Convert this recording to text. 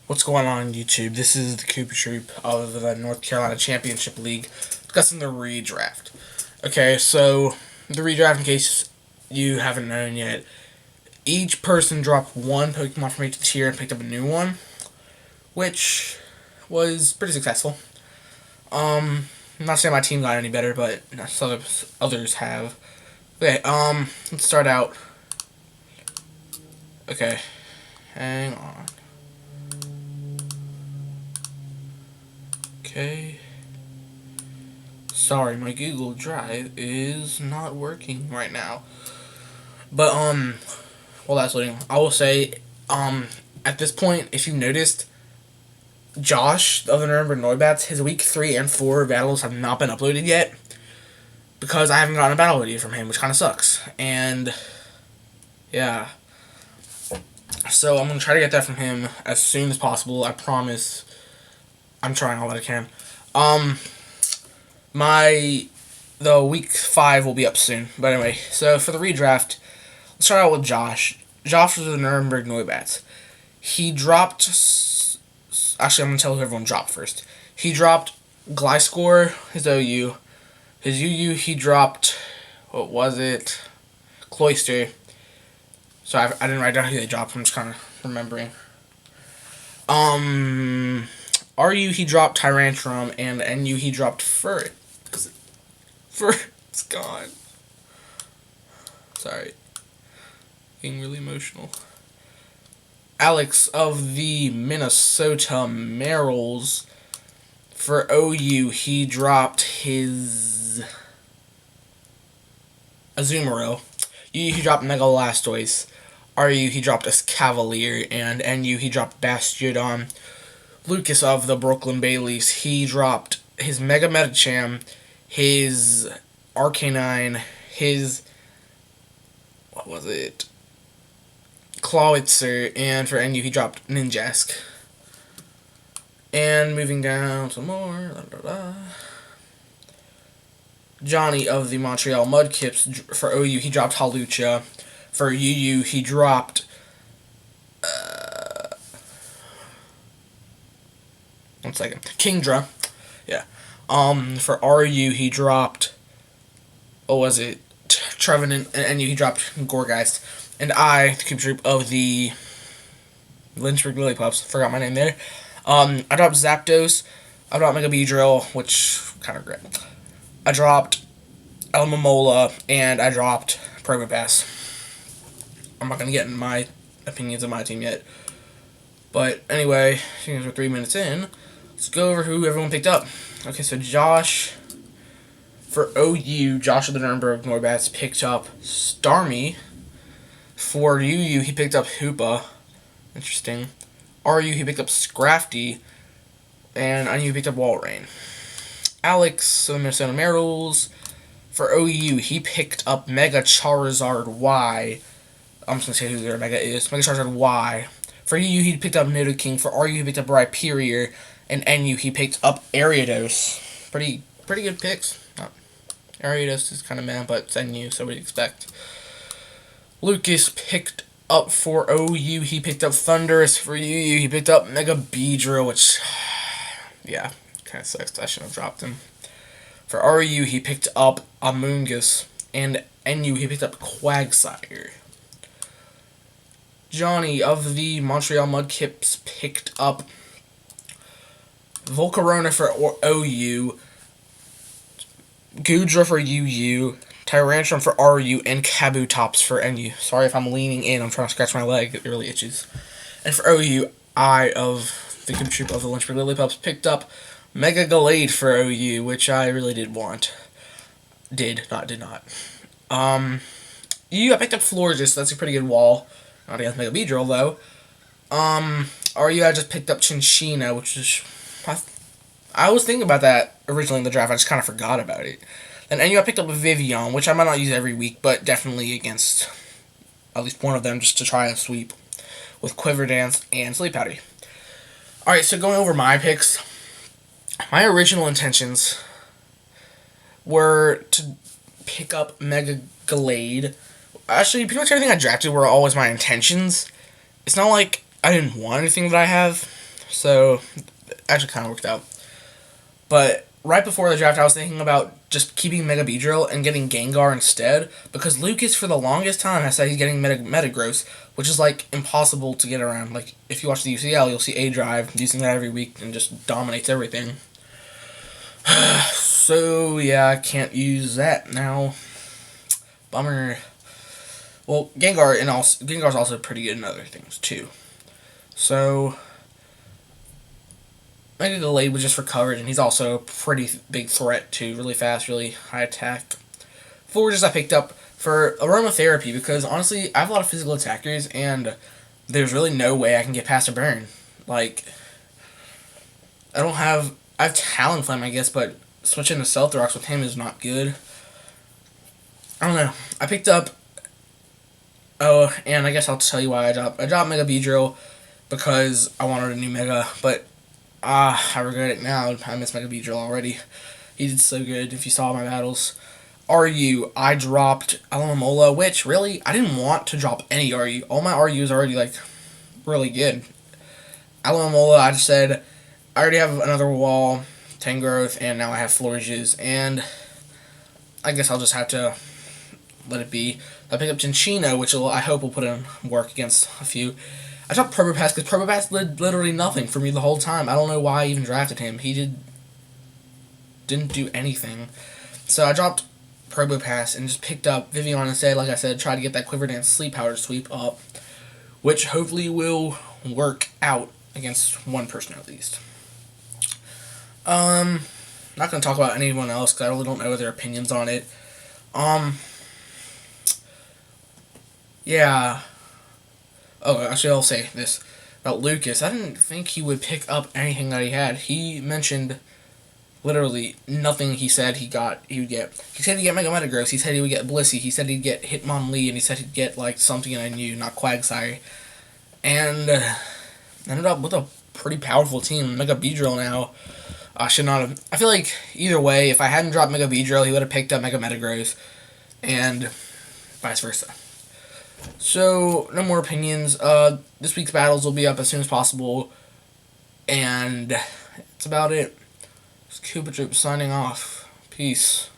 What's going on YouTube? This is the Cooper Troop of the North Carolina Championship League discussing the redraft. Okay, so the redraft, in case you haven't known yet, each person dropped one Pokemon from each tier and picked up a new one, which was pretty successful. I'm not saying my team got any better, but some others have. Okay, let's start out. Okay, hang on. Okay. Sorry, my Google Drive is not working right now. But, while that's loading, I will say, at this point, if you've noticed, Josh, the other number Noibats, his week 3 and 4 battles have not been uploaded yet. Because I haven't gotten a battle video from him, which kind of sucks. And, yeah. So, I'm going to try to get that from him as soon as possible. I promise. I'm trying all that I can. The week 5 will be up soon. But anyway, so for the redraft, let's start out with Josh. Josh was the Nuremberg Noibats. He dropped... Actually, I'm going to tell who everyone dropped first. He dropped Gliscor, his OU. His UU, he dropped... What was it? Cloyster. So I didn't write down who they dropped. I'm just kind of remembering. RU, he dropped Tyrantrum, and NU, he dropped Fur. It's gone. Sorry. Getting really emotional. Alex of the Minnesota Merrills. For OU, he dropped his Azumarill. UU, he dropped Mega Blastoise. RU, he dropped Escavalier, and NU, he dropped Bastiodon. Lucas of the Brooklyn Baileys, he dropped his Mega Medicham, his Arcanine, his... What was it? Clawitzer, and for NU, he dropped Ninjask. And moving down some more. Johnny of the Montreal Mudkips, for OU, he dropped Hawlucha. For UU, he dropped... one second. Kingdra. Yeah. For RU, he dropped... What was it? Trevenant, and NU, he dropped Gorgeist. And I, the Cube Troop of the Lynchburg Lillipups, forgot my name there. I dropped Zapdos. I dropped Mega Beedrill, which kind of great. I dropped Elmamola, and I dropped Probopass. I'm not going to get in my opinions of my team yet. But anyway, since we're 3 minutes in, let's go over who everyone picked up. Okay, so Josh, for OU, Josh of the Nuremberg Noibats picked up Starmie. For UU, he picked up Hoopa. Interesting. RU, he picked up Scrafty. And NU, he picked up Walrein. Alex of the Minnesota Merrills. For OU, he picked up Mega Charizard Y. I'm just going to say who their Mega is. Mega Charizard Y. For UU, he picked up Nidoking. For RU, he picked up Rhyperior. And NU, he picked up Ariados. Pretty good picks. Ariados is kind of mad, but it's NU, so we'd expect. Lucas picked up for OU. He picked up Thundurus. For UU, he picked up Mega Beedrill, which, yeah, kind of sucks. I shouldn't have dropped him. For RU, he picked up Amoonguss. And NU, he picked up Quagsire. Johnny of the Montreal Mudkips picked up Volcarona for OU, Goodra for UU, Tyrantrum for RU, and Kabutops for NU. Sorry if I'm leaning in. I'm trying to scratch my leg. It really itches. And for OU, I of the Cube Troop of the Lynchburg Lillipups picked up Mega Gallade for OU, which I really did want. Did not. I picked up Florges, so that's a pretty good wall. Not against Mega Beedrill, though. RU, I just picked up Chinchina, which is... I was thinking about that originally in the draft. I just kind of forgot about it. Then NU, I picked up a Vivian, which I might not use every week, but definitely against at least one of them just to try a sweep with Quiver Dance and Sleep Powder. Alright, so going over my picks. My original intentions were to pick up Mega Gallade. Actually, pretty much everything I drafted were always my intentions. It's not like I didn't want anything that I have. So, actually kind of worked out. But right before the draft, I was thinking about just keeping Mega Beedrill and getting Gengar instead, because Lucas, for the longest time, has said he's getting Metagross, which is, like, impossible to get around. Like, if you watch the UCL, you'll see A-Drive using that every week and just dominates everything. So, yeah, I can't use that now. Bummer. Well, Gengar's also pretty good in other things, too. So, Mega Gallade was just for coverage, and he's also a pretty big threat, too. Really fast, really high attack. Forges I picked up for aromatherapy, because, honestly, I have a lot of physical attackers, and there's really no way I can get past a burn. Like, I have Talonflame, I guess, but switching to Celthrox with him is not good. I don't know. I picked up... Oh, and I guess I'll tell you why I dropped. I dropped Mega Beedrill because I wanted a new Mega, but I regret it now. I miss Mega Beedrill already. He did so good if you saw my battles. RU, I dropped Alomomola, which, really, I didn't want to drop any RU. All my RU is already, like, really good. Alomomola, I just said, I already have another wall, Tangrowth, and now I have Florges, and I guess I'll just have to let it be. I picked up Cinccino, which I hope will put in work against a few. I dropped Probopass because Probopass did literally nothing for me the whole time. I don't know why I even drafted him. He didn't do anything. So I dropped Probopass and just picked up Vivian instead. Like I said, try to get that Quiver Dance Sleep Powder Sweep up, which hopefully will work out against one person at least. Not going to talk about anyone else because I really don't know their opinions on it. Yeah. Oh, actually, I'll say this about Lucas. I didn't think he would pick up anything that he had. He mentioned literally nothing he said he would get. He said he'd get Mega Metagross. He said he would get Blissey. He said he'd get Hitmonlee, and he said he'd get, like, something I knew, not Quagsire. And ended up with a pretty powerful team. Mega Beedrill now. I should not have... I feel like either way, if I hadn't dropped Mega Beedrill, he would have picked up Mega Metagross. And vice versa. So, no more opinions. This week's battles will be up as soon as possible. And that's about it. It's Koopa Troop signing off. Peace.